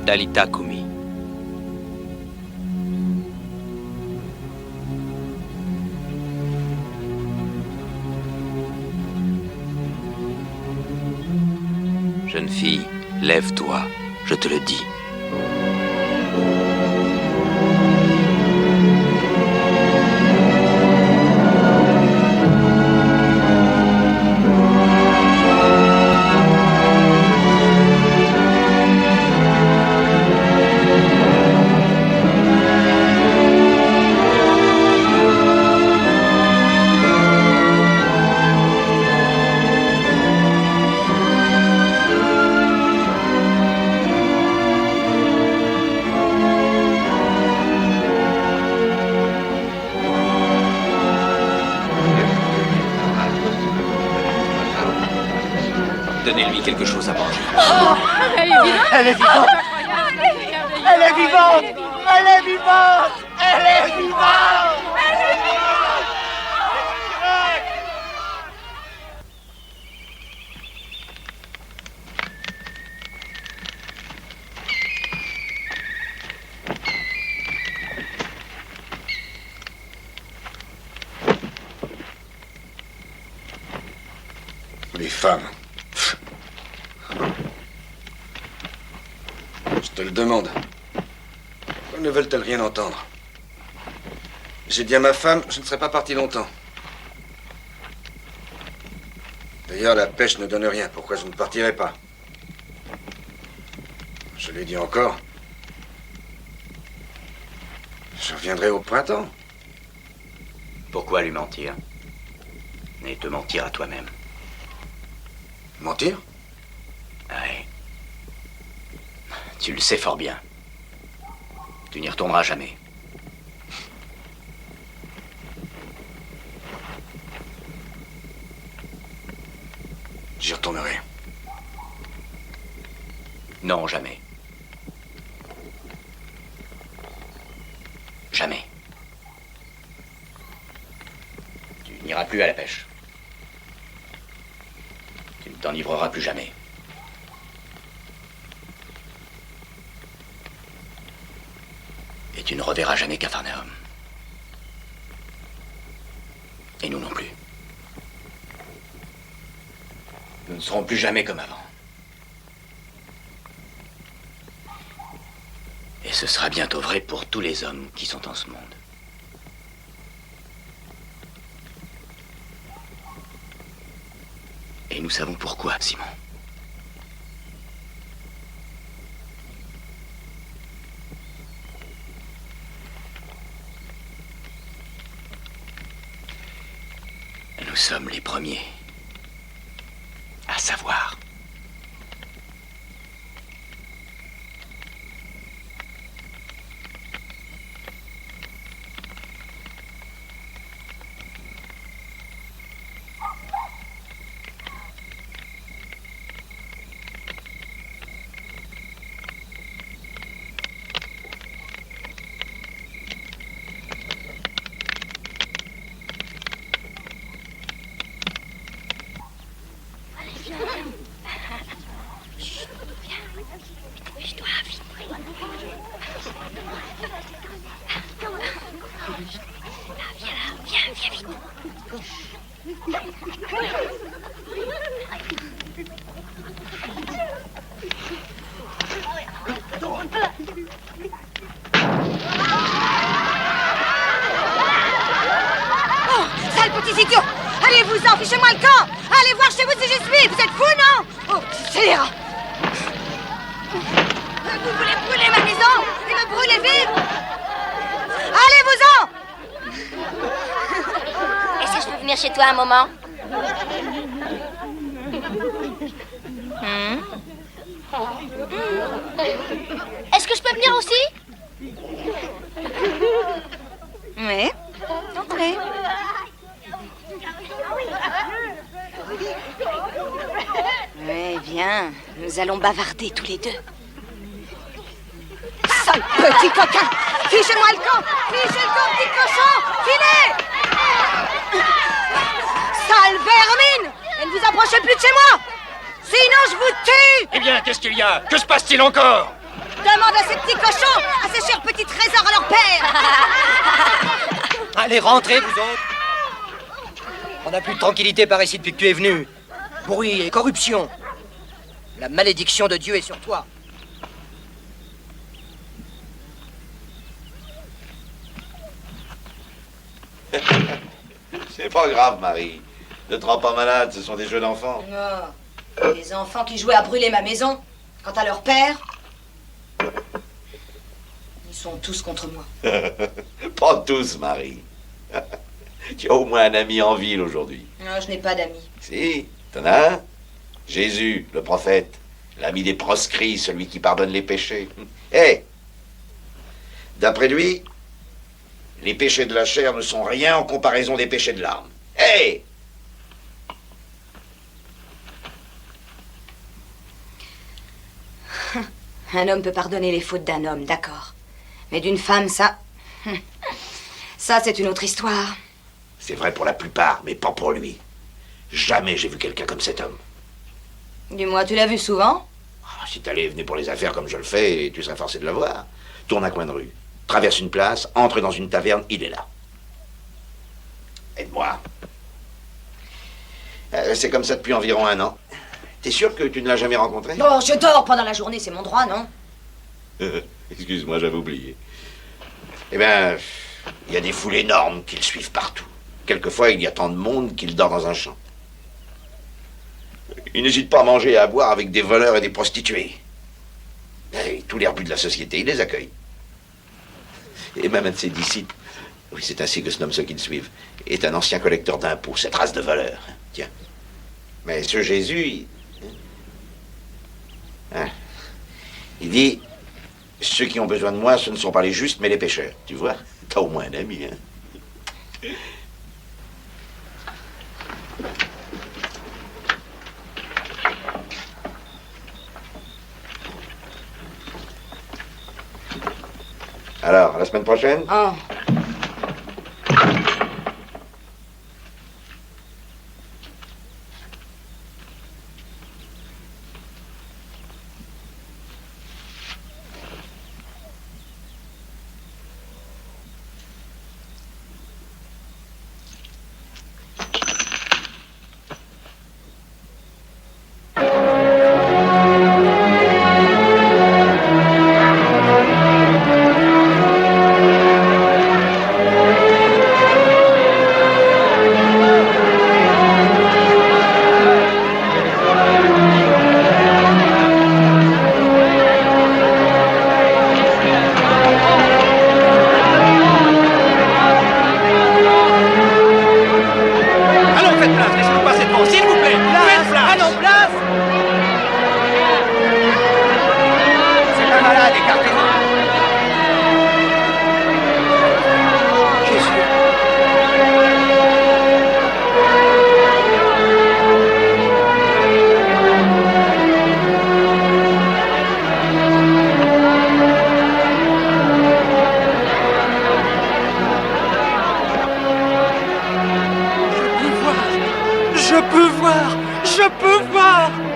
Dalita Kumi. Jeune fille, lève-toi, je te le dis. Donnez-lui quelque chose à manger. Oh, elle est vivante. Elle est vivante. Elle est vivante. Elle est vivante. Elle est vivante. Elle est vivante. Les femmes. Je te le demande. Pourquoi ne veulent-elles rien entendre? J'ai dit à ma femme, je ne serais pas parti longtemps. D'ailleurs, la pêche ne donne rien. Pourquoi je ne partirai pas? Je l'ai dit encore. Je reviendrai au printemps. Pourquoi lui mentir? Et te mentir à toi-même. Mentir? Ouais. Tu le sais fort bien. Tu n'y retourneras jamais. J'y retournerai. Non, jamais. Jamais. Tu n'iras plus à la pêche. Tu ne t'enivreras plus jamais. Et tu ne reverras jamais Capharnaüm. Et nous non plus. Nous ne serons plus jamais comme avant. Et ce sera bientôt vrai pour tous les hommes qui sont en ce monde. Et nous savons pourquoi, Simon. Nous sommes les premiers à savoir. Allez-vous-en, fichez-moi le camp! Allez voir chez vous si j'y suis! Vous êtes fous, non? Oh, c'est là! Vous voulez brûler ma maison et me brûler vive? Allez-vous-en! Est-ce que je peux venir chez toi un moment? Est-ce que je peux venir aussi? Oui, entrez. Oui, viens. Nous allons bavarder tous les deux. Sale petit coquin! Fichez-moi le camp! Fichez le camp, petit cochon! Filez! Sale vermine! Et ne vous approchez plus de chez moi! Sinon, je vous tue! Eh bien, qu'est-ce qu'il y a? Que se passe-t-il encore? demande à ces petits cochons, à ces chers petits trésors à leur père. Allez, rentrez, vous autres. On n'a plus de tranquillité par ici depuis que tu es venu. Bruit et corruption. La malédiction de Dieu est sur toi. C'est pas grave, Marie. Ne te rends pas malade, ce sont des jeux d'enfants. Non, les enfants qui jouaient à brûler ma maison. Quant à leur père, ils sont tous contre moi. Pas tous, Marie. Tu as au moins un ami en ville aujourd'hui. Non, je n'ai pas d'amis. Si, t'en as un. Jésus, le prophète. L'ami des proscrits, celui qui pardonne les péchés. Hé, d'après lui, les péchés de la chair ne sont rien en comparaison des péchés de l'âme. Hé! Un homme peut pardonner les fautes d'un homme, d'accord. Mais d'une femme, ça... Ça, c'est une autre histoire. C'est vrai pour la plupart, mais pas pour lui. Jamais j'ai vu quelqu'un comme cet homme. Dis-moi, tu l'as vu souvent? Si t'allais venir pour les affaires comme je le fais, tu serais forcé de le voir. Tourne un coin de rue, traverse une place, entre dans une taverne, il est là. Aide-moi. C'est comme ça depuis environ 1 an. T'es sûr que tu ne l'as jamais rencontré? Oh, je dors pendant la journée, c'est mon droit, non? Excuse-moi, j'avais oublié. Eh bien, il y a des foules énormes qui le suivent partout. Quelquefois, il y a tant de monde qu'il dort dans un champ. Il n'hésite pas à manger et à boire avec des voleurs et des prostituées. Et tous les rebus de la société, il les accueille. Et même un de ses disciples, oui, c'est ainsi que se nomment ceux qui le suivent, est un ancien collecteur d'impôts, cette race de voleurs. Tiens. Mais ce Jésus, il dit, ceux qui ont besoin de moi, ce ne sont pas les justes, mais les pécheurs. Tu vois, t'as au moins un ami, hein. Alors, à la semaine prochaine? Oh.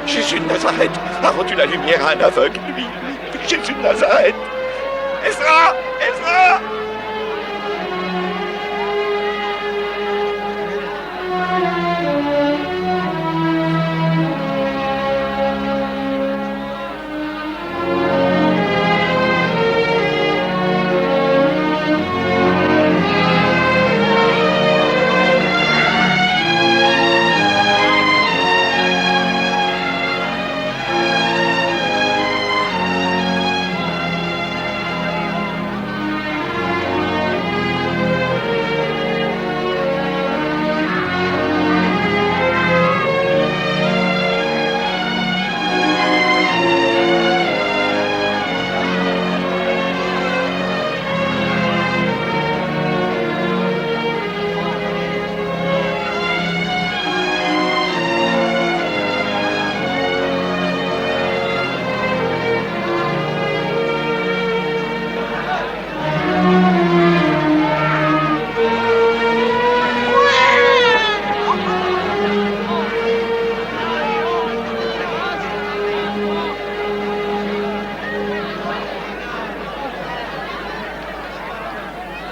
Jésus de Nazareth a rendu la lumière à un aveugle, lui. Jésus de Nazareth. Ezra! Ezra!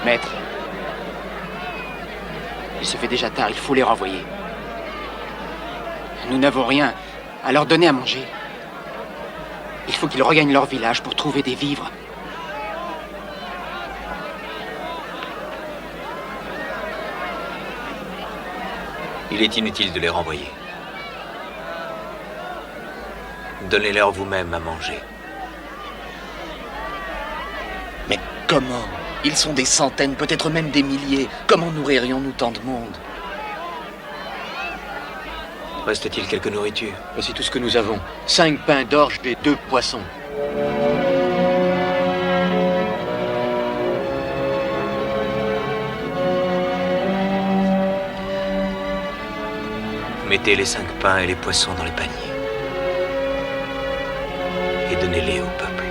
Maître, il se fait déjà tard, il faut les renvoyer. Nous n'avons rien à leur donner à manger. Il faut qu'ils regagnent leur village pour trouver des vivres. Il est inutile de les renvoyer. Donnez-leur vous-même à manger. Mais comment? Ils sont des centaines, peut-être même des milliers. Comment nourririons-nous tant de monde? Reste-t-il quelque nourriture? Voici tout ce que nous avons. 5 pains d'orge et 2 poissons. Mettez les 5 pains et les poissons dans les paniers. Et donnez-les au peuple.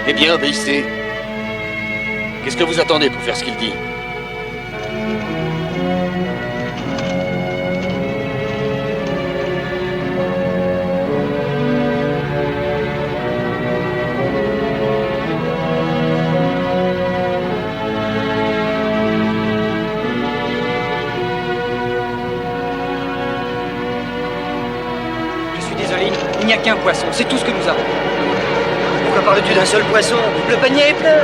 Eh bien, obéissez. Qu'est-ce que vous attendez pour faire ce qu'il dit? Je suis désolé, il n'y a qu'un poisson, c'est tout ce que nous avons. Pourquoi parles-tu d'un seul poisson? Le panier est plein.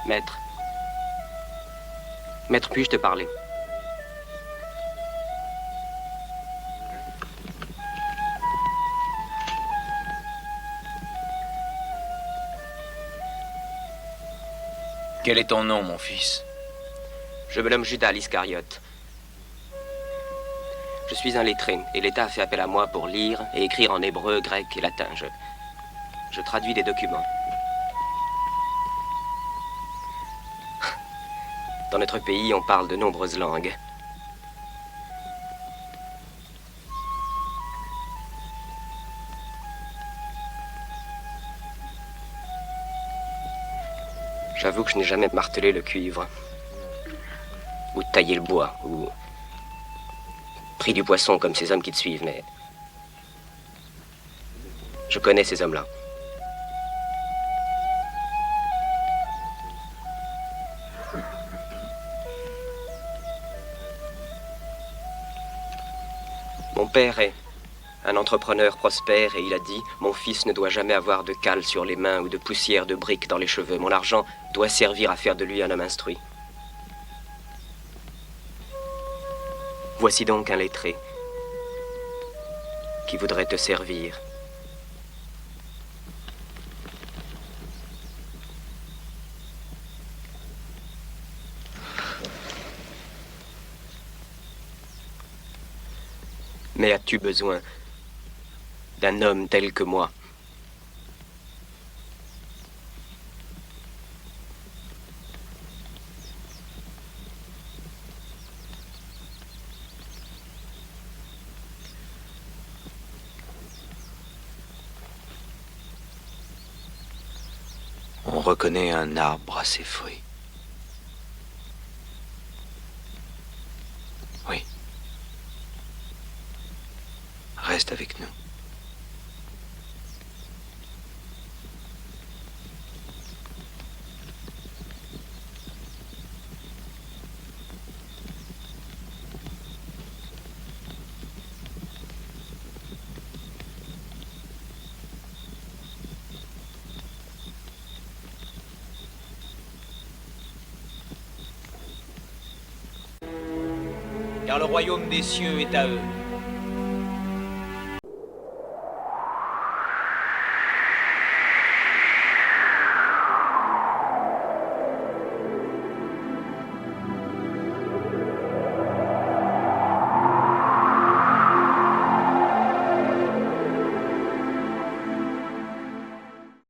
Maître. Maître, puis-je te parler? Quel est ton nom, mon fils? Je me nomme Judas l'Iscariote. Je suis un lettré, et l'État a fait appel à moi pour lire et écrire en hébreu, grec et latin. Je traduis des documents. Dans notre pays, on parle de nombreuses langues. J'avoue que je n'ai jamais martelé le cuivre, ou taillé le bois, ou pris du poisson comme ces hommes qui te suivent, mais je connais ces hommes-là. Mon père est un entrepreneur prospère et il a dit « Mon fils ne doit jamais avoir de cale sur les mains ou de poussière de briques dans les cheveux. Mon argent doit servir à faire de lui un homme instruit. » Voici donc un lettré qui voudrait te servir. Mais as-tu besoin d'un homme tel que moi? On reconnaît un arbre à ses fruits. Oui. Reste avec nous. Car le royaume des cieux est à eux.